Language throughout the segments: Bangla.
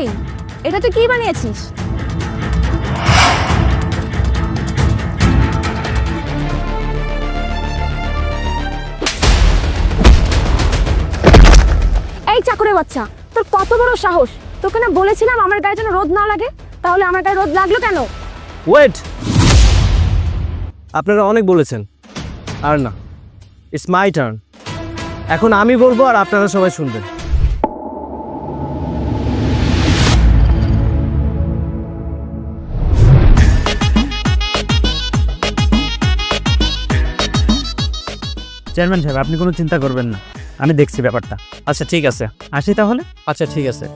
এই, এটা তুই কি বানিয়েছিস? এই চাকরের বাচ্চা, তোর কত বড় সাহস! তোকে না বলেছিলাম আমার গায়ে যেন রোদ না লাগে, তাহলে আমার গায়ে রোদ লাগলো কেন? ওয়েট, আপনারা অনেক বলেছেন, আর না, ইটস মাই টার্ন। এখন আমি বলবো আর আপনারা সবাই শুনবেন। চেয়ারম্যান সাহেব, আপনি কোনো চিন্তা করবেন না, আমি দেখছি ব্যাপারটা। আচ্ছা ঠিক আছে, আসি তাহলে। আচ্ছা ঠিক আছে।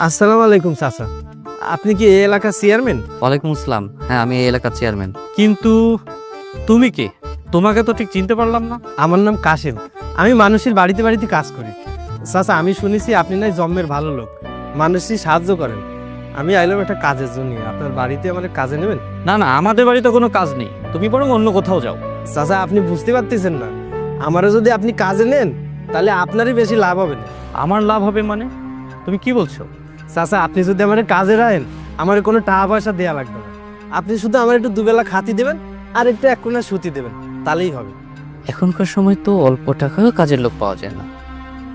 আসসালামু আলাইকুম চাচা, আপনি কি এই এলাকার চেয়ারম্যান? ওয়ালাইকুম আসসালাম। হ্যাঁ, আমি এই এলাকার চেয়ারম্যান। কিন্তু তুমি কে? তোমাকে তো ঠিক চিনতে পারলাম না। আমার নাম কাশেম, আমি মানুষের বাড়িতে বাড়িতে কাজ করি। চাচা, আমি শুনেছি আপনি নাই জন্মের ভালো লোক, মানুষই সাহায্য করেন। আমি আইলাম একটা কাজের জন্য, আপনার বাড়িতে আমাদের কাজে নেবেন? না না, আমাদের বাড়িতে কোনো কাজ নেই, তুমি বরং অন্য কোথাও যাও। চাচা, আপনি বুঝতে পারতেছেন না, আমারও যদি আপনি কাজে নেন তাহলে আপনারই বেশি লাভ হবে না। আমার লাভ হবে মানে? তুমি কি বলছো? চাচা, আপনি যদি আমার কাজে রাখেন আমার কোনো টাকা পয়সা দেওয়া লাগবে না, আপনি শুধু আমার একটু দুবেলা খাতি দেবেন আর একটু এক কোণা সুতি দেবেন, তাহলেই হবে। এখনকার সময় তো অল্প টাকাও কাজের লোক পাওয়া যায় না।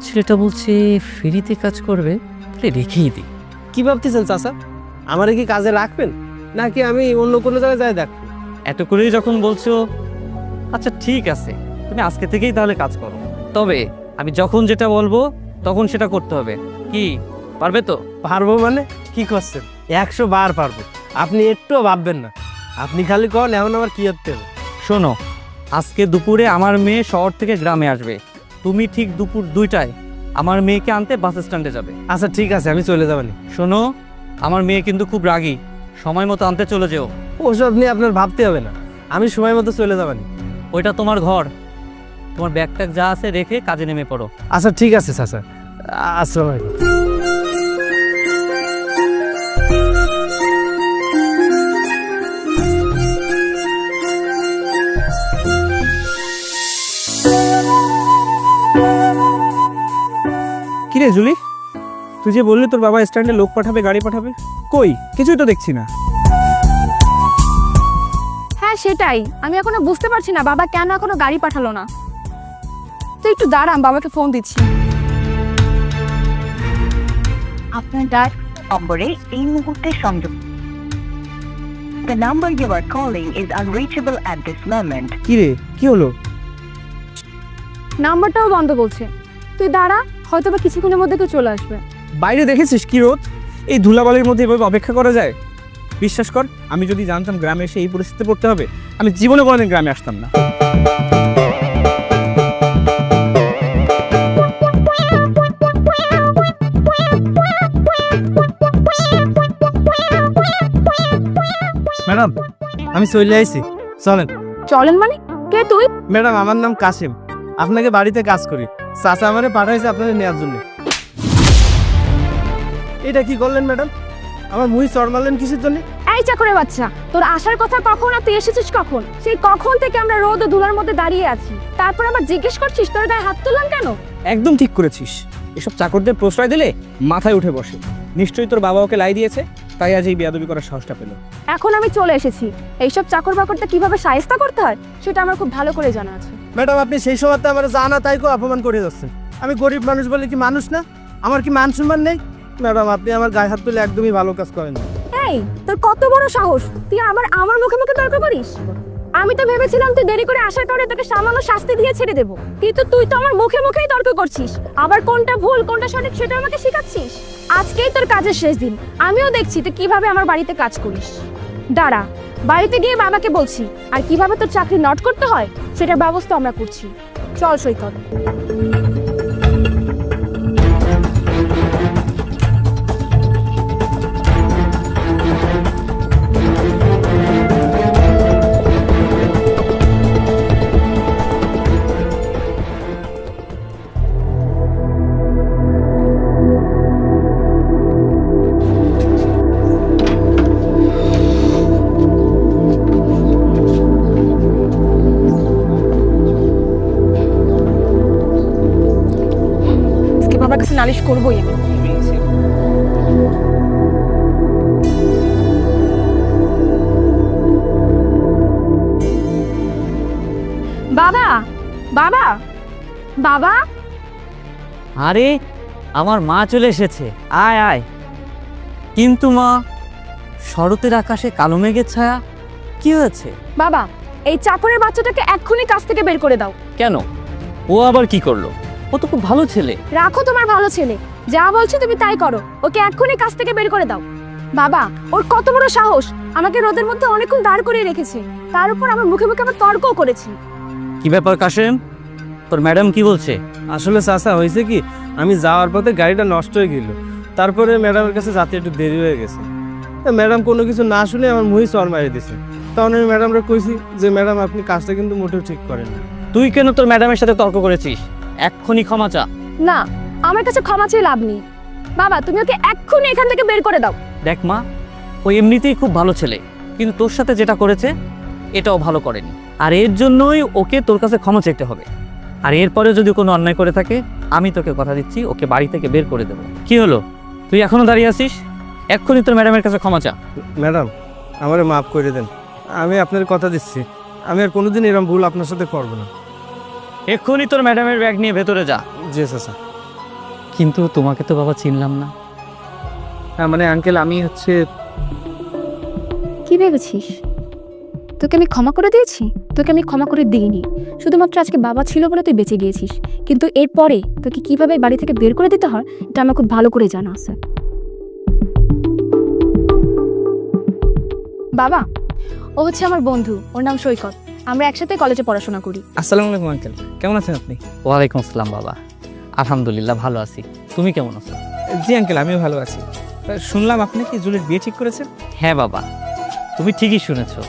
ছেলেটা বলছে ফ্রিতে কাজ করবে, তাহলে রেখেই দিই। কি ভাবতেছেন চাচা, আমারে কি কাজে রাখবেন নাকি আমি অন্য কোনো জায়গায় যাই দেখবো? এত করেই যখন বলছো, আচ্ছা ঠিক আছে, তুমি আজকে থেকেই তাহলে কাজ করো। তবে আমি যখন যেটা বলবো তখন সেটা করতে হবে। কি, পারবে তো? পারবো মানে কি করছেন? 100 বার পারবো, আপনি একটুও ভাববেন না। আপনি খালি কন এখন আমার কি করতে হবে। শোনো, আজকে দুপুরে আমার মেয়ে শহর থেকে গ্রামে আসবে, তুমি ঠিক দুপুর 2টায় আমার মেয়েকে আনতে বাস স্ট্যান্ডে যাবে। আচ্ছা ঠিক আছে, আমি চলে যাবানি। শোনো, আমার মেয়ে কিন্তু খুব রাগী, সময় মতো আনতে চলে যেও। ওসব নিয়ে আপনার ভাবতে হবে না, আমি সময় মতো চলে যাবানি। ওইটা তোমার ঘর, তোমার ব্যাগ ট্যাগ যা আছে রেখে কাজে নেমে পড়ো। আচ্ছা ঠিক আছে চাচা, আসসালামু আলাইকুম। কিরে জুলি, তুই যে বললি তোর বাবা স্ট্যান্ডে লোক পাঠাবে, গাড়ি পাঠাবে, কই কিছুই তো দেখছি না। হ্যাঁ সেটাই, আমি এখনো বুঝতে পারছি না বাবা কেন এখনো গাড়ি পাঠালো না। তুই একটু দাঁড়ান, বাবাকে ফোন দিচ্ছি। আপনার ডায়াল নম্বরে এই মুহূর্তে সংযোগ। The number you are calling is unreachable at this moment. কিরে কি হলো? নাম্বারটাও বন্ধ বলছে। তুই দাঁড়া, হয়তো বা কিছুক্ষণের মধ্যে কেউ চলে আসবে। বাইরে দেখেছিস কি রোদ, এই ধুলাবালির মধ্যে এভাবে অপেক্ষা করা যায়? বিশ্বাস কর, আমি যদি জানতাম গ্রামে এসে এই পরিস্থিতিতে পড়তে হবে, আমি জীবনে কোনোদিন গ্রামে আসতাম না। ম্যাডাম, আমি চলে আইছি, চলেন। চলেন মানে? কে তুই? ম্যাডাম, আমার নাম কাসিম, আপনাকে বাড়িতে কাজ করি। চাচা আমারে পাঠাইছে আপনাদের নেওয়ার জন্য। এটা কি করলেন ম্যাডাম? আমার মুই চড় মারলেন কিসের জন্য? এই চাকরের বাচ্চা, তোর আসার কথা কখন আর তুই এসেছিস কখন? সেই কখন থেকে আমরা রোদ ও ধুলার মধ্যে দাঁড়িয়ে আছি, তারপর আবার জিজ্ঞেস করছিস তোর গায়ে হাত তুললাম কেন? একদম ঠিক করেছিস, এসব চাকরদের প্রশ্রয় দিলে মাথায় উঠে বসে। নিশ্চয়ই তোর বাবা ওকে লাই দিয়েছে, তাই আজ এই বেয়াদবি করার সাহসটা পেল। এখন আমি চলে এসেছি, এইসব চাকর বাকরটা কিভাবে শায়েস্তা করতে হয় সেটা আমার খুব ভালো করে জানা আছে। ম্যাডাম, আপনি সেই সময় আমার জানা তাই কো অপমান করে যাচ্ছেন। আমি গরিব মানুষ বলে কি মানুষ না? আমার কি মান সম্মান নেই? ম্যাডাম, আপনি আমার গায়ে হাত তুলে একদমই ভালো কাজ করেন না। এই, তোর কত বড় সাহস, তুই আমার মুখে মুখে তর্ক করিস? আমি তো ভেবেছিলাম তুই দেরি করে আসার কারণে তোকে সামান্য শাস্তি দিয়ে ছেড়ে দেবো, কিন্তু তুই তো আমার মুখে মুখেই তর্ক করছিস, আবার কোনটা ভুল কোনটা সঠিক সেটা আমাকে শেখাচ্ছিস। আজকেই তোর কাজের শেষ দিন, আমিও দেখছি তুই কিভাবে আমার বাড়িতে কাজ করিস। দাঁড়া, বাড়িতে গিয়ে বাবাকে বলছি, আর কিভাবে তোর চাকরি নট করতে হয় সেটার ব্যবস্থা আমরা করছি। চল সৈকত। নালিশ করবোই আমি। বাবা, বাবা, বাবা, আরে আমার মা চলে এসেছে, আয় আয়। কিন্তু মা, শরতের আকাশে কালো মেঘের ছায়া, কি হয়েছে? বাবা, এই চাকরের বাচ্চাটাকে এক্ষুনি কাছ থেকে বের করে দাও। কেন, ও আবার কি করলো? ও তো খুব ভালো ছেলে। রাখো তোমার ভালো ছেলে, যা বলছি তুমি তাই করো। ওকে এক্ষুনি কাছ থেকে বের করে দাও। বাবা, ওর কত বড় সাহস, আমাকে রোদের মধ্যে অনেকক্ষণ দাঁড় করিয়ে রেখেছে, তার উপর আমার মুখে মুখে আবার তর্কও করেছি। কি ব্যাপার কাশেম, তোর ম্যাডাম কি বলছে? আসলে চাচা হয়েছে কি, আমি যাওয়ার পথে গাড়িটা নষ্ট হয়ে গেল, তারপরে ম্যাডামের কাছে যাতে একটু দেরি হয়ে গেছে। ম্যাডাম কোনো কিছু না শুনে আমার মুহি চর মারিয়ে দিছে। তখন আমি ম্যাডামরা কইছি যে ম্যাডাম আপনি কাজটা কিন্তু মোটেও ঠিক করেন না। তুই কেন তোর ম্যাডামের সাথে তর্ক করেছিস? এক্ষুনি ক্ষমা চা। না, আমার কাছে ক্ষমা চেয়ে লাভ নেই। বাবা, তুমি ওকে এক্ষুনি এখান থেকে বের করে দাও। দেখ মা, ও এমনিতেই খুব ভালো ছেলে, কিন্তু তোর সাথে যেটা করেছে এটাও ভালো করেনি, আর এর জন্যই ওকে তোর কাছে ক্ষমা চাইতে হবে। আর এরপরেও যদি কোনো অন্যায় করে থাকে, আমি তোকে কথা দিচ্ছি ওকে বাড়ি থেকে বের করে দেবো। কি হলো, তুই এখনো দাঁড়িয়ে আছিস? এক্ষুনি তোর ম্যাডামের কাছে ক্ষমা চা। ম্যাডাম, আমারে মাফ করে দেন, আমি আপনার কথা দিচ্ছি আমি আর কোনোদিন এরকম ভুল আপনার সাথে করবো না। এক্ষুনি তোর ম্যাডামের ব্যাগ নিয়ে ভেতরে যা। জি চাচা। কিন্তু তোমাকে তো বাবা চিনলাম না। হ্যাঁ মানে আঙ্কেল, আমি হচ্ছে কি ভেবেছিস তোকে আমি ক্ষমা করে দিয়েছি? তোকে আমি ক্ষমা করে দিইনি, শুধুমাত্র আজকে বাবা ছিল বলে তুই বেঁচে গিয়েছিস। কিন্তু এরপরে তোকে কিভাবে বাড়ি থেকে বের করে দিতে হয় এটা আমার খুব ভালো করে জানা আছে। বাবা, ও হচ্ছে আমার বন্ধু, ওর নাম সৈকত। আমরা একসাথে কলেজে পড়াশোনা করি। আসসালামু আলাইকুম আঙ্কেল, কেমন আছেন আপনি? ওয়ালাইকুম আসসালাম বাবা, আলহামদুলিল্লাহ ভালো আছি। তুমি কেমন আছো? জি আঙ্কেল, আমিও ভালো আছি। শুনলাম আপনি কি জুলির বিয়ে ঠিক করেছেন? হ্যাঁ বাবা, তুমি ঠিকই শুনেছো,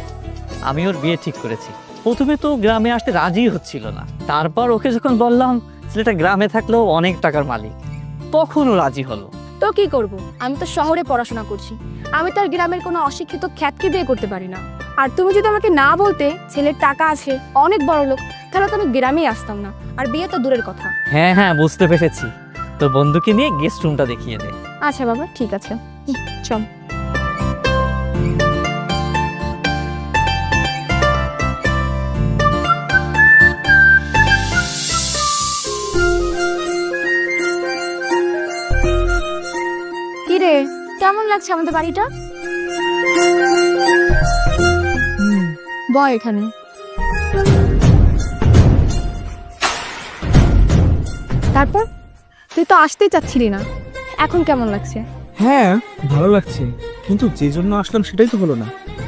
আমি ওর বিয়ে ঠিক করেছি। প্রথমে তো গ্রামে আসতে রাজি হচ্ছিল না, তারপর ওকে যখন বললাম ছেলেটা গ্রামে থাকলেও অনেক টাকার মালিক, তখন ও রাজি হলো। তো কি করব, আমি তো শহরে পড়াশোনা করছি, আমি তো আর গ্রামের কোনো অশিক্ষিত খ্যাতকে বিয়ে করতে পারি না। আর তুমি যদি আমাকে না বলতে ছেলের টাকা আছে, অনেক বড় লোক, তাহলে তো আমি গ্রামেই আসতাম না, আর বিয়ে তো দূরের কথা। হ্যাঁ হ্যাঁ, বুঝতে পেরেছি। তো বন্ধুকে নিয়ে গেস্ট রুমটা দেখিয়ে দে। আচ্ছা বাবা, ঠিক আছে, চল। কিরে, কেমন লাগছে আমাদের বাড়িটা? বয় এখানে। তারপর তুই তো আসতেই চাচ্ছিলি না, এখন কেমন লাগছে? হ্যাঁ ভালো লাগছে, কিন্তু যে জন্য আসলাম সেটাই তো হলো না।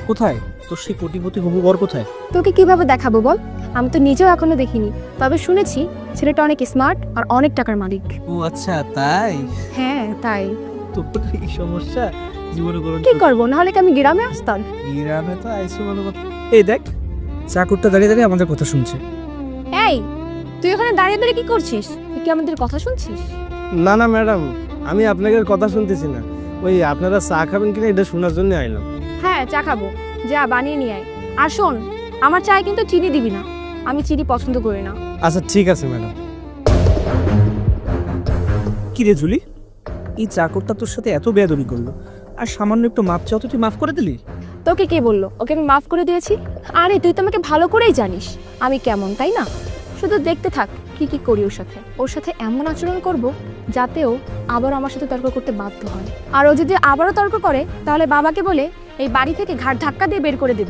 কোথায় তোর সেই কোটিপতি হবু বর কোথায়? তোকে কিভাবে দেখাবো বল, আমি তো নিজেও এখনো দেখিনি, তবে শুনেছি ছেলেটা অনেক স্মার্ট আর অনেক টাকার মালিক। ও আচ্ছা, তাই? হ্যাঁ তাই। তোর এই সমস্যা জীবনে কোনো কি করবো, নাহলে কি আমি গ্রামে আসতাম? গ্রামে তো আইসো ভালো কথা। এই দেখ, চাকরটা দাঁড়িয়ে দাঁড়িয়ে আমাদের কথা শুনছে। এই, তুই ওখানে দাঁড়িয়ে দাঁড়িয়ে কি করছিস? তুই কি আমাদের কথা শুনছিস? না না ম্যাডাম, আমি আপনাকে কথা শুনতেছি না, ওই আপনারা চা খাবেন কিনা এটা শোনার জন্য আইলাম। হ্যাঁ, চা খাবো, যা বানিয়ে নিয়ে আয়। আর শোন, আমার চায়ে কিন্তু চিনি দিবি না, আমি চিনি পছন্দ করি না। আচ্ছা ঠিক আছে ম্যাডাম। কি রে জুলি, এই চাকরটা তোর সাথে এত বেয়াদবি করলো, আর সামান্য একটু মাপ চাও তো তুই মাফ করে দিলি? তোকে কে বললো ওকে আমি মাফ করে দিয়েছি? আরে তুই তো আমাকে ভালো করেই জানিস আমি কেমন, তাই না? শুধু দেখতে থাক কি কি করি ওর সাথে এমন আচরণ করব যাতে ও আবার আমার সাথে তর্ক করতে বাধ্য হয়। আর ও যদি আবারও তর্ক করে তাহলে বাবাকে বলে এই বাড়ি থেকে ঘাট ধাক্কা দিয়ে বের করে দেব।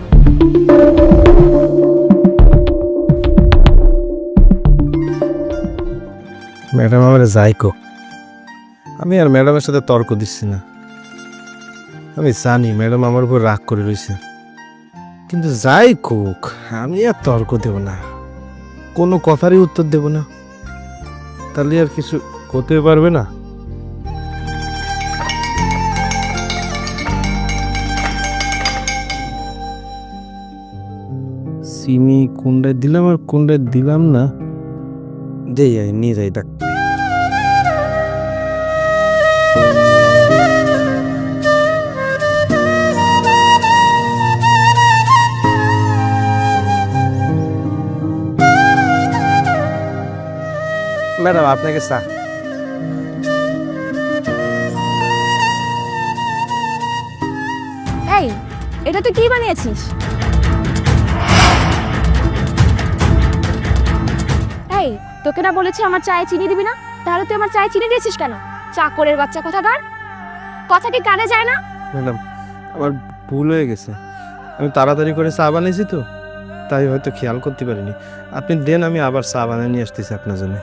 ম্যাডাম আমার যাই কোক, আমি আর ম্যাডামের সাথে তর্ক দিচ্ছি না। আমি জানি ম্যাডাম আমার উপর রাগ করে রয়েছে, কিন্তু যাই কোক আমি আর তর্ক দেব না, কোনো কথারই উত্তর দেব না, তাহলে আর কিছু করতে পারবে না। সিমি কোনটায় দিলাম আর কোনটায় দিলাম না, দেই নিয়ে যাই ডাক। ম্যাডাম আপনাকে চা। এই, এটা তুই কি বানিয়েছিস? এই, তোকে না বলেছি আমার চায়ে চিনি দিবি না, তাহলে তুই আমার চায়ে চিনি দিয়েছিস কেন? চাকরের বাচ্চা কোথাকার, কথা কি কানে যায় না? ম্যাডাম আমার ভুল হয়ে গেছে, আমি তাড়াতাড়ি করে চা বানিয়েছি তো, তাই হয়তো খেয়াল করতে পারিনি। আপনি দেন, আমি আবার চা বানিয়ে নিয়ে আসতেছি আপনার জন্য।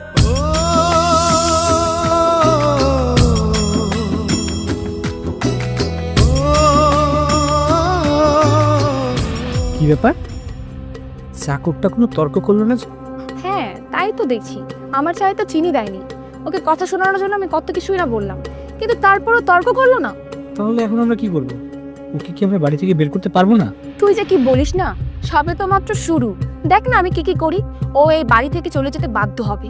কি ব্যাপার, চাকরটা কোনো তর্ক করলো না? হ্যাঁ, তাই তো দেখছি। আমার চায়ে তো চিনি দেয়নি। ওকে কথা শোনানোর জন্য আমি কত কিছুই না বললাম, কিন্তু তারপরও তর্ক করলো না। তাহলে এখন আমরা কি করবো? ওকে কি আমরা বাড়ি থেকে বের করতে পারবো না? তুই যে কি বলিস না, সবে তো মাত্র শুরু। দেখ না আমি কি কি করি। ও এই বাড়ি থেকে চলে যেতে বাধ্য হবে।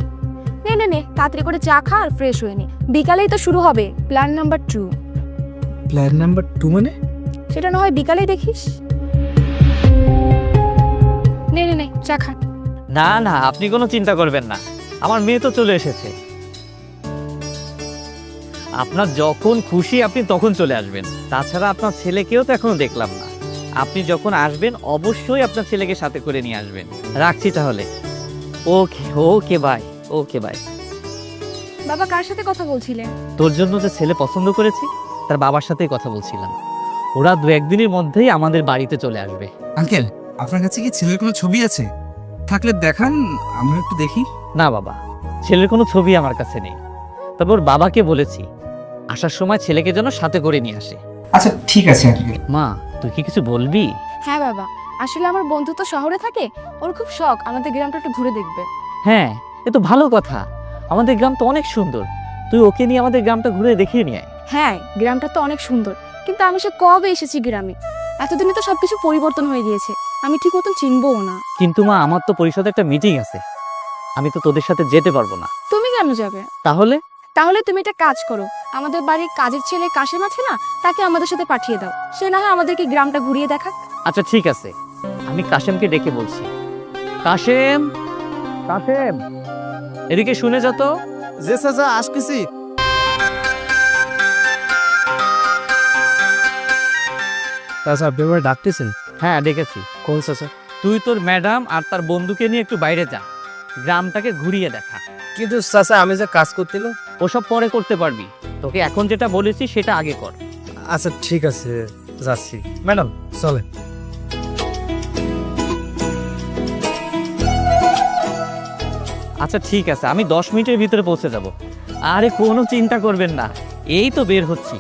নে নে নে, তাড়াতাড়ি করে চা খা আর ফ্রেশ হয়ে নে। বিকালেই তো শুরু হবে প্ল্যান নাম্বার 2। প্ল্যান নাম্বার 2 মানে? সেটা না হয় বিকালেই দেখিস। নে নে নে, চা খা। না না, আপনি কোনো চিন্তা করবেন না, আমার মেয়ে তো চলে এসেছে। আপনার যখন খুশি আপনি তখন চলে আসবেন। তাছাড়া আপনার ছেলেকেও তো এখনো দেখলাম না। আপনি যখন আসবেন অবশ্যই আপনার ছেলেকে সাথে করে নিয়ে আসবেন। রাখছি তাহলে। ওকে ওকে বাই, ওকে বাই। বাবা কার সাথে কথা বলছিলেন? তোর জন্য যে ছেলে পছন্দ করেছি তার বাবার সাথেই কথা বলছিলাম। ওরা 2-1 দিনের মধ্যেই আমাদের বাড়িতে চলে আসবে। আঙ্কেল, আপনার কাছে কি ছেলের কোনো ছবি আছে? থাকলে দেখান, আমরা একটু দেখি। না বাবা, ছেলের কোনো ছবি আমার কাছে নেই। তবে ওর বাবাকে বলেছি আসার সময় ছেলেকে যেন সাথে করে নিয়ে আসে। আচ্ছা ঠিক আছে আঙ্কেল। মা, তুই কি কিছু বলবি? হ্যাঁ বাবা, আসলে আমার বন্ধু তো শহরে থাকে, ওর খুব শখ আমাদের গ্রামটা একটু ঘুরে দেখবে। হ্যাঁ, এ তো ভালো কথা। আমাদের গ্রাম তো অনেক সুন্দর, তুই ওকে নিয়ে আমাদের গ্রামটা ঘুরে দেখিয়ে নিয়ে আয়। হ্যাঁ, গ্রামটা তো অনেক সুন্দর, কিন্তু আমি সে কবে এসেছি গ্রামে। এতদিনে তো সবকিছু পরিবর্তন হয়ে গিয়েছে, আমি ঠিক মতন চিনবও না। কিন্তু মা, আমার তো পরিষদে একটা মিটিং আছে, আমি তো তোদের সাথে যেতে পারবো না। তুমি কেন যাবে? তাহলে? তাহলে তুমি একটা কাজ করো, আমাদের বাড়ির কাজের ছেলে কাশেম আছে না, তাকে আমাদের সাথে পাঠিয়ে দাও। সে না হয় আমাদেরকে গ্রামটা ঘুরিয়ে দেখাক। আচ্ছা ঠিক আছে, আমি কাশেমকে ডেকে বলছি। কাশেম, কাশেম, এদিকে শুনে যা তো। যে চাচা আসতেছি। চাচা আপনি আমার ডাকতেছেন? হ্যাঁ ডেকেছি। কোন চাচা? তুই তোর ম্যাডাম আর তার বন্ধুকে নিয়ে একটু বাইরে যা, গ্রামটাকে ঘুরিয়ে দেখা। কিন্তু চাচা আমি যে কাজ করছিল। ওসব পরে করতে পারবি, তোকে এখন যেটা বলেছি সেটা আগে কর। আচ্ছা ঠিক আছে, যাচ্ছি। ম্যাডাম চলে। আচ্ছা ঠিক আছে, আমি 10 মিনিটের ভিতরে পৌঁছে যাব। আরে কোনো চিন্তা করবেন না, এই তো বের হচ্ছি।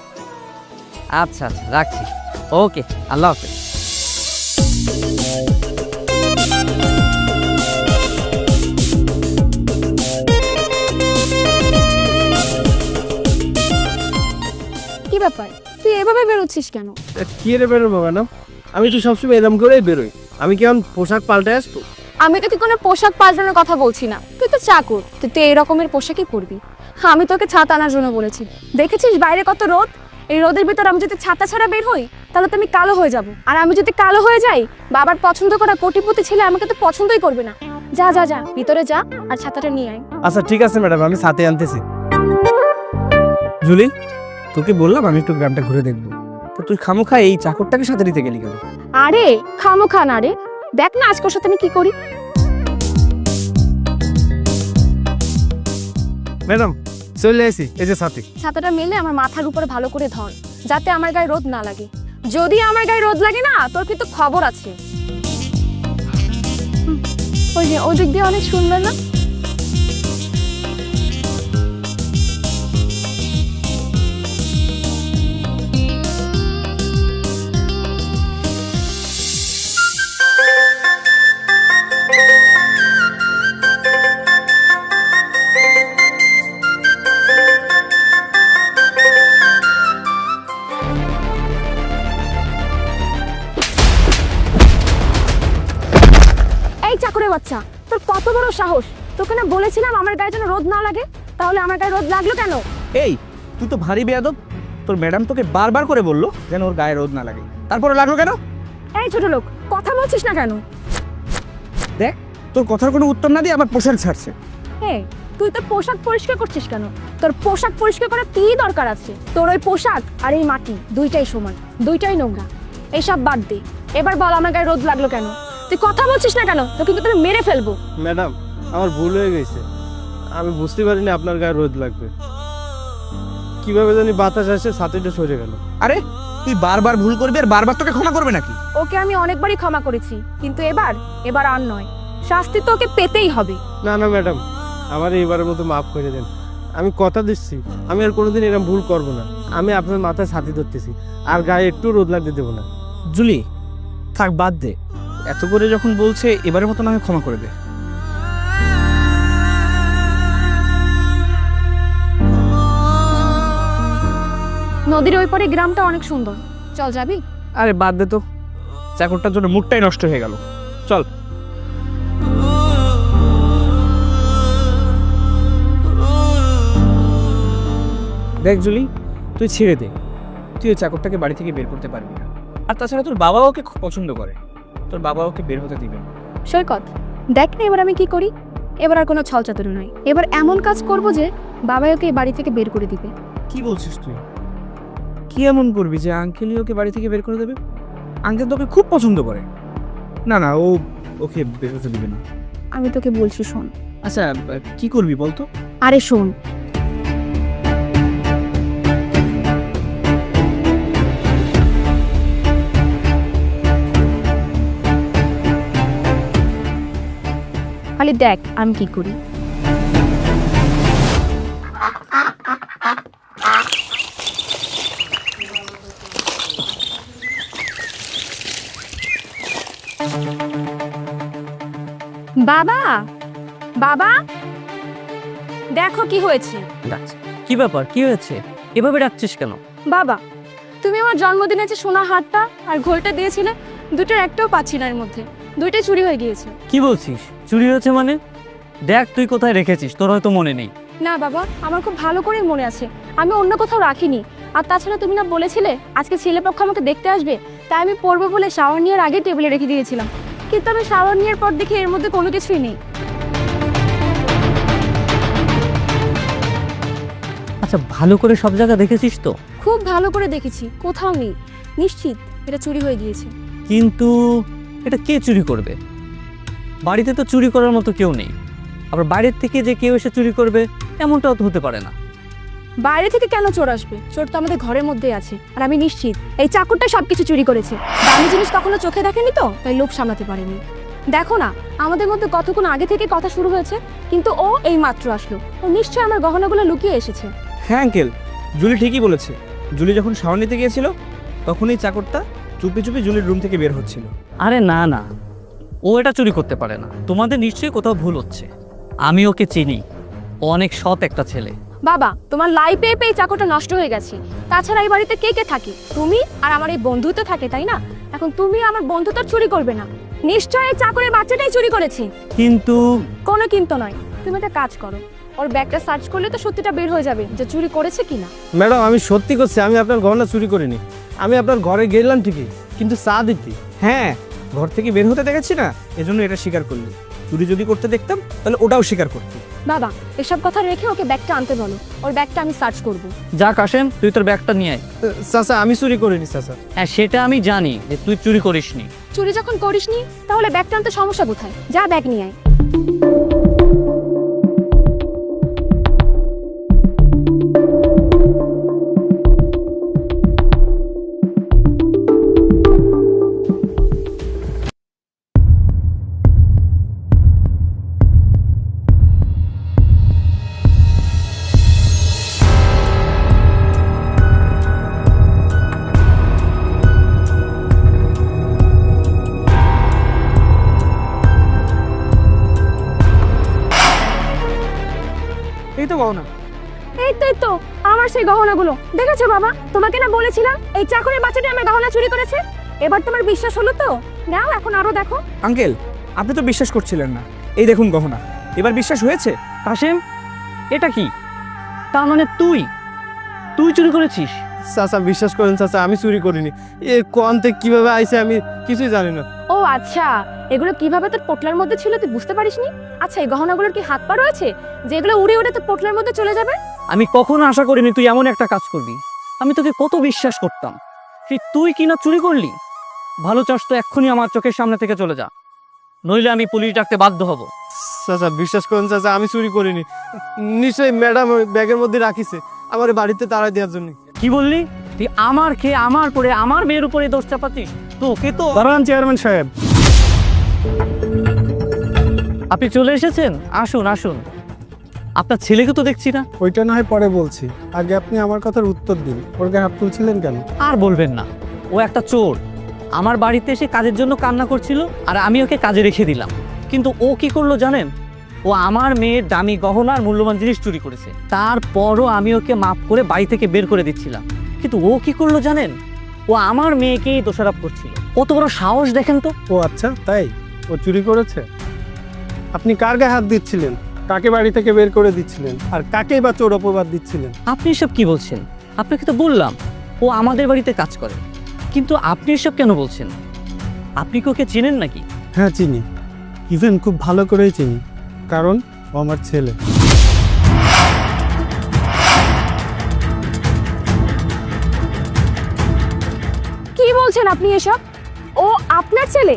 আচ্ছা আচ্ছা, রাখছি। ওকে, আল্লাহ হাফেজ। কি ব্যাপার, তুই এভাবে বেরোচ্ছিস কেন? কি রে বেরোবো ম্যাডাম? আমি তো সবসময় এরকম করেই বেরোই। আমি কেমন পোশাক পাল্টে আসবো? আমি তোকে কোনো পোশাক পাল্টানোর কথা বলছি না, তুই তো চাকর, তুই তো এই রকমের পোশাকই পরবি। আমি তোকে ছাতা আনার জন্য বলেছি। দেখেছিস বাইরে কত রোদ, এই রোদের ভিতর আমি যদি ছাতা ছাড়া বের হই তাহলে তো আমি কালো হয়ে যাব। আর আমি যদি কালো হয়ে যাই, বাবার পছন্দ করা কোটিপতি ছেলে আমাকে তো পছন্দই করবে না। যা যা যা, ভিতরে যা আর ছাতাটা নিয়ে আয়। আচ্ছা ঠিক আছে ম্যাডাম, আমি সাথে আনতেছি। জুলি, তোকে বললাম আমি একটু গ্রামটা ঘুরে দেখবো, তো তুই খামোখা এই চাকরটাকে সাথে নিতে গেলি কেন? আরে খামোখা না রে, দেখ না আজকের সাথে আমি কি করি। ম্যাডাম চলে আসি, এই যে সাথে। ছাতাটা মেলে আমার মাথার উপরে ভালো করে ধর, যাতে আমার গায়ে রোদ না লাগে। যদি আমার গায়ে রোদ লাগে না, তোর কিন্তু খবর আছে। ওই যে ওই দিক দিয়ে অনেক সুন্দর না? এই চাকরের বাচ্চা, তোর কত বড় সাহস! তোকে না বলেছিলাম আমার গায়ে যেন রোদ না লাগে, তাহলে আমার গায়ে রোদ লাগলো কেন? এই তুই তো ভারী বেয়াদব। তোর ম্যাডাম তোকে বারবার করে বললো যেন ওর গায়ে রোদ না লাগে, তারপরে লাগলো কেন? এই ছোট লোক, কথা বলছিস না কেন? দেখ, তোর কথার কোনো উত্তর না দিয়ে আমার পোশাক ছাড়ছে। এই, তুই তোর পোশাক পরিষ্কার করছিস কেন? তোর পোশাক পরিষ্কার করার কি দরকার আছে? তোর ওই পোশাক আর এই মাটি দুইটাই সমান, দুইটাই নোংরা। এইসব বাদ দে। এবার বল আমার গায়ে রোদ লাগলো কেন? তুই কথা বলছিস না কেন? তোকে কিন্তু আমি মেরে ফেলবো। ম্যাডাম আমার ভুল হয়ে গেছে, আমি বুঝতে পারিনি আপনার গায়ে রোদ লাগবে। কিভাবে জানি বাতাস আসে ছাতিটা সরে গেল। আরে তুই বারবার ভুল করবি আর বারবার তোকে ক্ষমা করবে নাকি? ওকে আমি অনেকবারই ক্ষমা করেছি, কিন্তু এবার আর নয়। শাস্তি তো ওকে পেতেই হবে। না না ম্যাডাম, আমার এইবারের মতো মাফ করে দেন। আমি কথা দিচ্ছি আমি আর কোনোদিন এরকম ভুল করব না। আমি আপনার মাথায় ছাতি ধরতেছি, আর গায়ে একটু রোদ লাগতে দেবো না। জুলি থাক, বাদ দে। এত করে যখন বলছে এবারের মতো না হয় ক্ষমা করে দে। নদীর ওই পারে গ্রামটা অনেক সুন্দর, চল যাবি? আরে বাদ দে তো, চাকরটার জন্য মুডটাই নষ্ট হয়ে গেল। চল। দেখ জুলি, তুই ছেড়ে দে। তুই ওই চাকরটাকে বাড়ি থেকে বের করতে পারবি না। আর তাছাড়া তোর বাবা ওকে খুব পছন্দ করে, তোর বাবা ওকে বের হতে দিবে না। সৈকত, দেখ না এবার আমি কি করি। এবার আর কোনো ছলচাতুরি নয়, এবার এমন কাজ করব যে বাবা ওকে এই বাড়ি থেকে বের করে দিবে। কি বলছিস তুই? কি এমন করবি যে আঙ্কেলই ওকে বাড়ি থেকে বের করে দেবে? আঙ্কেল তোকে খুব পছন্দ করে। না না, ও ওকে বের হতে দিবে না। আমি তোকে বলছি শোন। আচ্ছা কি করবি বলতো? আরে শোন, খালি দেখ আমি কি করি। বাবা, বাবা, দেখো কি হয়েছে। ডাকছে। কি ব্যাপার, কি হয়েছে? এভাবে ডাকছিস কেন? বাবা, তুমি আমার জন্মদিনে যে সোনা হারটা আর ঘোলটা দিয়েছিলে, দুটোর একটাও পাচ্ছি না, এর মধ্যে দুইটাই চুরি হয়ে গিয়েছে। কি বলছিস? চুরি হয়েছে মানে? দেখ তুই কোথায় রেখেছিস, তোর হয়তো মনে নেই। না বাবা, আমার খুব ভালো করেই মনে আছে, আমি অন্য কোথাও রাখিনি। আর তাছাড়া তুমি না বলেছিলে আজকে ছেলেপক্ষ আমাকে দেখতে আসবে, তাই আমি পড়বো বলে শাওয়ার নেওয়ার আগে টেবিলে রেখে দিয়েছিলাম। কিন্তু আমি শাওয়ার নেওয়ার পর দেখি এর মধ্যে কোনো কিছুই নেই। আচ্ছা ভালো করে সব জায়গা দেখেছিস তো? খুব ভালো করে দেখেছি, কোথাও নেই। নিশ্চিত এটা চুরি হয়ে গিয়েছে। কিন্তু এটা কে চুরি করবে? বাড়িতে তো চুরি করার মতো কেউ নেই। আবার বাইরের থেকে যে কেউ এসে চুরি করবে এমনটাও তো হতে পারে না। বাইরে থেকে কেন চোর আসবে? চোর তো আমাদের ঘরের মধ্যেই আছে। আর আমি নিশ্চিত এই চাকরটা সবকিছু চুরি করেছে। দামি জিনিস কখনো চোখে দেখেনি তো, তাই লোভ সামলাতে পারেনি। দেখো না, আমাদের মধ্যে কতক্ষণ আগে থেকে কথা শুরু হয়েছে, কিন্তু ও এই মাত্র আসলো। ও নিশ্চয়ই আমার গহনাগুলো লুকিয়ে এসেছে। হ্যাঁ আঙ্কেল, জুলি ঠিকই বলেছে। জুলি যখন শাওয়ার নিতে গিয়েছিল তখন এই চাকরটা চুপি চুপি জুলির রুম থেকে বের হচ্ছিল। আরে না না, ও এটা চুরি করতে পারে না। তোমাদের নিশ্চয়ই কোথাও ভুল হচ্ছে। আমি ওকে চিনি, ও অনেক সৎ একটা ছেলে। বাবা, তোমার লাই পেয়ে পেয়ে চাকরটা নষ্ট হয়ে গেছে। তাছাড়া এই বাড়িতে কে কে থাকে? তুমি আর আমার এই বন্ধু তো থাকে, তাই না? এখন তুমি আমার বন্ধু তো চুরি করবে না। নিশ্চয়ই এই চাকরের বাচ্চাটাই চুরি করেছে। কিন্তু কোনো কিন্তু নয়, তুমি একটা কাজ করো, ওর ব্যাগটা সার্চ করলে তো সত্যিটা বের হয়ে যাবে যে চুরি করেছে কিনা। ম্যাডাম আমি সত্যি করছি, আমি আপনার গহনা চুরি করিনি। আমি আপনার ঘরে গেলাম ঠিকই, কিন্তু চা দিতি। হ্যাঁ, ঘর থেকে বের হতে দেখেছি না, এজন্য এটা স্বীকার করলি। চুরি যদি করতে দেখতাম তাহলে ওটাও স্বীকার করতি। বাবা, এসব কথা রেখে ওকে ব্যাগটা আনতে বলো। ওর ব্যাগটা আমি সার্চ করব। যা কাশেম, তুই তোর ব্যাগটা নিয়ে আয়। চাচা আমি চুরি করিনি চাচা। হ্যাঁ সেটা আমি জানি যে তুই চুরি করিসনি। চুরি যখন করিসনি তাহলে ব্যাগটা আনতে সমস্যা কোথায়? যা ব্যাগ নিয়ে আয়। এই তো গহনা। এই তো আমার সেই গহনাগুলো। দেখেছো বাবা, তোমাকে না বলেছিলাম এই চাকরের বাচ্চাটা আমার গহনা চুরি করেছে। এবার তোমার বিশ্বাস হলো তো? নাও এখন আরো দেখো। আঙ্কেল, আপনি তো বিশ্বাস করছিলেন না, এই দেখুন গহনা। এবার বিশ্বাস হয়েছে? কাশেম, এটা কি? তার মানে তুই চুরি করেছিস? চাচা বিশ্বাস করেন চাচা, আমি চুরি করিনি। এ কোয়ান্তে কিভাবে আইছে আমি কিছুই জানি না। ও আচ্ছা, এগুলো কিভাবে তোর পোটলার মধ্যে ছিল তুই বুঝতে পারিসনি? আচ্ছা, এই গহনাগুলোর কি হাত পা রয়েছে যেগুলো উড়ে উড়ে তোর পোটলার মধ্যে চলে যাবে? আমি কখনো আশা করিনি তুই এমন একটা কাজ করবি। আমি তোকে কত বিশ্বাস করতাম, তুই কিনা চুরি করলি। ভালো চাস তো এক্ষুনি আমার চোখের সামনে থেকে চলে যা, নইলে আমি পুলিশ ডাকতে বাধ্য হব। চাচা বিশ্বাস করুন চাচা, আমি চুরি করিনি। নিশ্চয়ই ম্যাডাম ওই ব্যাগের মধ্যে রাখিছে আমার বাড়িতে তাড়া দেওয়ার জন্য। কি বললি? তুই আমার খেয়ে আমার পরে আমার মেয়ের উপরে দোষ চাপাতিস? তোকে তো। দাঁড়ান চেয়ারম্যান সাহেব। আপনি চলে এসেছেন, আসুন আসুন। আপনার ছেলেকে তো দেখছি না। ওইটা না হয় পরে বলছি, আগে আপনি আমার কথার উত্তর দিন। ওর গায়ে হাত তুলছিলেন কেন? আর বলবেন না, ও একটা চোর। আমার বাড়িতে এসে কাজের জন্য কান্না করছিল, আর আমি ওকে কাজে রেখে দিলাম। কিন্তু ও কি করলো জানেন? ও আমার মেয়ের দামি গহনা আর মূল্যবান জিনিস চুরি করেছে। তারপরও আমি ওকে মাফ করে বাড়ি থেকে বের করে দিচ্ছিলাম। কিন্তু ও কি করলো জানেন? ও আমার মেয়েকেই দোষারোপ করছিল। কত বড় সাহস দেখেন তো। ও আচ্ছা, তাই? ও চুরি করেছে? আপনি কার গায়ে হাত দিচ্ছিলেন? কাকে বাড়ি থেকে বের করে দিচ্ছিলেন? আর কাকেই বা চোর অপবাদ দিচ্ছিলেন? আপনি এসব কি বলছেন? আপনাকে তো বললাম ও আমাদের বাড়িতে কাজ করে, কিন্তু আপনি এসব কেন বলছেন? আপনি কি ওকে চেনেন নাকি? হ্যাঁ চিনি, ইভেন খুব ভালো করেই চিনি, কারণ ও আমার ছেলে। কি বলছেন আপনি এসব? ও আপনার ছেলে?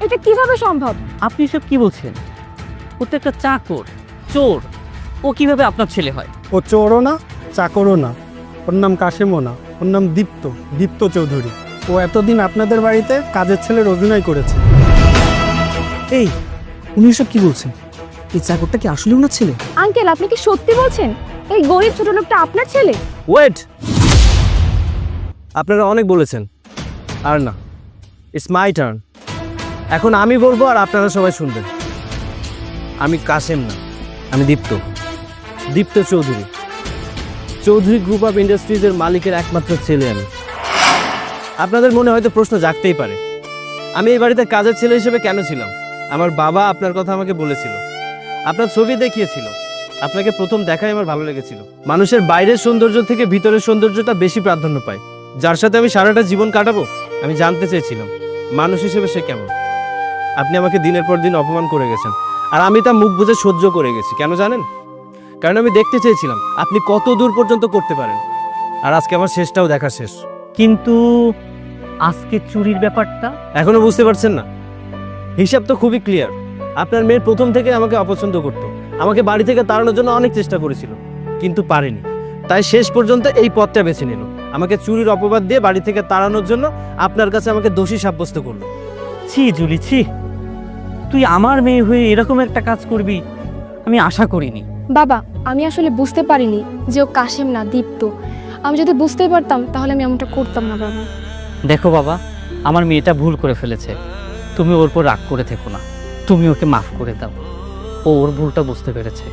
এটা কিভাবে সম্ভব? আপনি এসব কি বলছেন? ও তো একটা চাকর, চোর। ও কিভাবে আপনার ছেলে হয়? ও চোরও না, চাকরও না। ওর নাম কাশেমও না, ওর নাম দীপ্ত, দীপ্ত চৌধুরী। ও এতদিন আপনাদের বাড়িতে কাজের ছেলের অভিনয় করেছে। এই, উনি এসব কি বলছেন? এই চাকরটা কি আসলে ওনার ছেলে? আঙ্কেল, আপনি কি সত্যি বলছেন এই গরিব ছোট লোকটা আপনার ছেলে? ওয়েট, আপনারা অনেক বলেছেন, আর না, ইটস মাই টার্ন। এখন আমি বলবো আর আপনারা সবাই শুনবেন। আমি কাশেম না, আমি দীপ্ত, দীপ্ত চৌধুরী। চৌধুরী গ্রুপ অফ ইন্ডাস্ট্রিজের মালিকের একমাত্র ছেলে আমি। আপনাদের মনে হয়তো প্রশ্ন জাগতেই পারে, আমি এই বাড়িতে কাজের ছেলে হিসেবে কেন ছিলাম? আমার বাবা আপনার কথা আমাকে বলেছিল, আপনার ছবি দেখিয়েছিল। আপনাকে প্রথম দেখাই আমার ভালো লেগেছিল। মানুষের বাইরের সৌন্দর্য থেকে ভিতরের সৌন্দর্যটা বেশি প্রাধান্য পায়। যার সাথে আমি সারাটা জীবন কাটাবো, আমি জানতে চেয়েছিলাম মানুষ হিসেবে সে কেমন। আপনি আমাকে দিনের পর দিন অপমান করে গেছেন, আর আমি তা মুখ বুজে সহ্য করে গেছি। কেন জানেন? কারণ আমি দেখতে চেয়েছিলাম আপনি কত দূর পর্যন্ত করতে পারেন। আর আজকে আমার শেষটাও দেখা শেষ। কিন্তু আজকে চুরির ব্যাপারটা এখনো বুঝতে পারছেন না? হিসাব তো খুবই ক্লিয়ার। আপনার মেয়ের প্রথম থেকে আমাকে অপছন্দ করতো, আমাকে বাড়ি থেকে তাড়ানোর জন্য অনেক চেষ্টা করেছিল, কিন্তু পারেনি। তাই শেষ পর্যন্ত এই পথটা বেছে নিল, আমাকে চুরির অপবাদ দিয়ে বাড়ি থেকে তাড়ানোর জন্য আপনার কাছে আমাকে দোষী সাব্যস্ত করলো। ছি জুলি, ছি। তুই আমার মেয়ে হয়ে এরকম একটা কাজ করবি আমি আশা করিনি। বাবা, আমি আসলে বুঝতে পারিনি যে ও কাশেম না, দীপ্ত। আমি যদি বুঝতেই পারতাম তাহলে আমি এমনটা করতাম না বাবা। দেখো বাবা, আমার মেয়েটা ভুল করে ফেলেছে। তুমি ওর উপর রাগ করে থেকো না, তুমি ওকে মাফ করে দাও। ও ওর ভুলটা বুঝতে পেরেছে,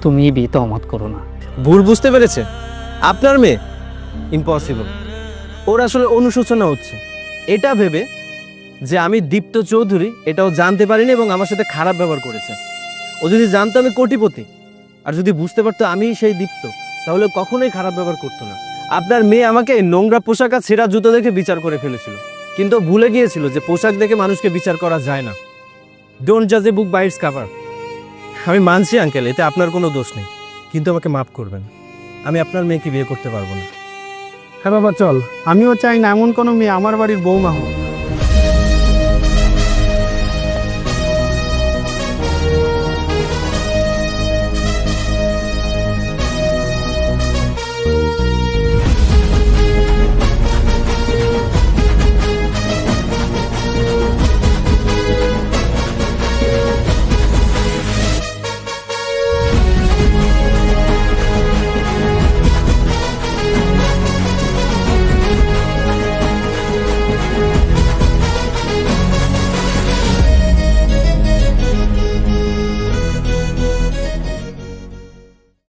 তুমি এই বিয়েতে অমত করো না। ভুল বুঝতে পেরেছে আপনার মেয়ে? ইম্পসিবল। ওর আসলে অনুশোচনা হচ্ছে এটা ভেবে যে আমি দীপ্ত চৌধুরী এটাও জানতে পারিনি এবং আমার সাথে খারাপ ব্যবহার করেছে। ও যদি জানতো আমি কোটিপতি, আর যদি বুঝতে পারতো আমি সেই দীপ্ত, তাহলে কখনোই খারাপ ব্যবহার করতো না। আপনার মেয়ে আমাকে নোংরা পোশাক আর ছেঁড়া জুতো দেখে বিচার করে ফেলেছিল, কিন্তু ভুলে গিয়েছিল যে পোশাক দেখে মানুষকে বিচার করা যায় না। ডোন্ট জাজ এ বুক বাই ইটস কভার। আমি মানছি আঙ্কেল, এতে আপনার কোনো দোষ নেই, কিন্তু আমাকে মাফ করবেন। আমি আপনার মেয়েকে বিয়ে করতে পারবো না। হ্যাঁ বাবা চল, আমিও চাই না এমন কোনো মেয়ে আমার বাড়ির বৌমা হোক।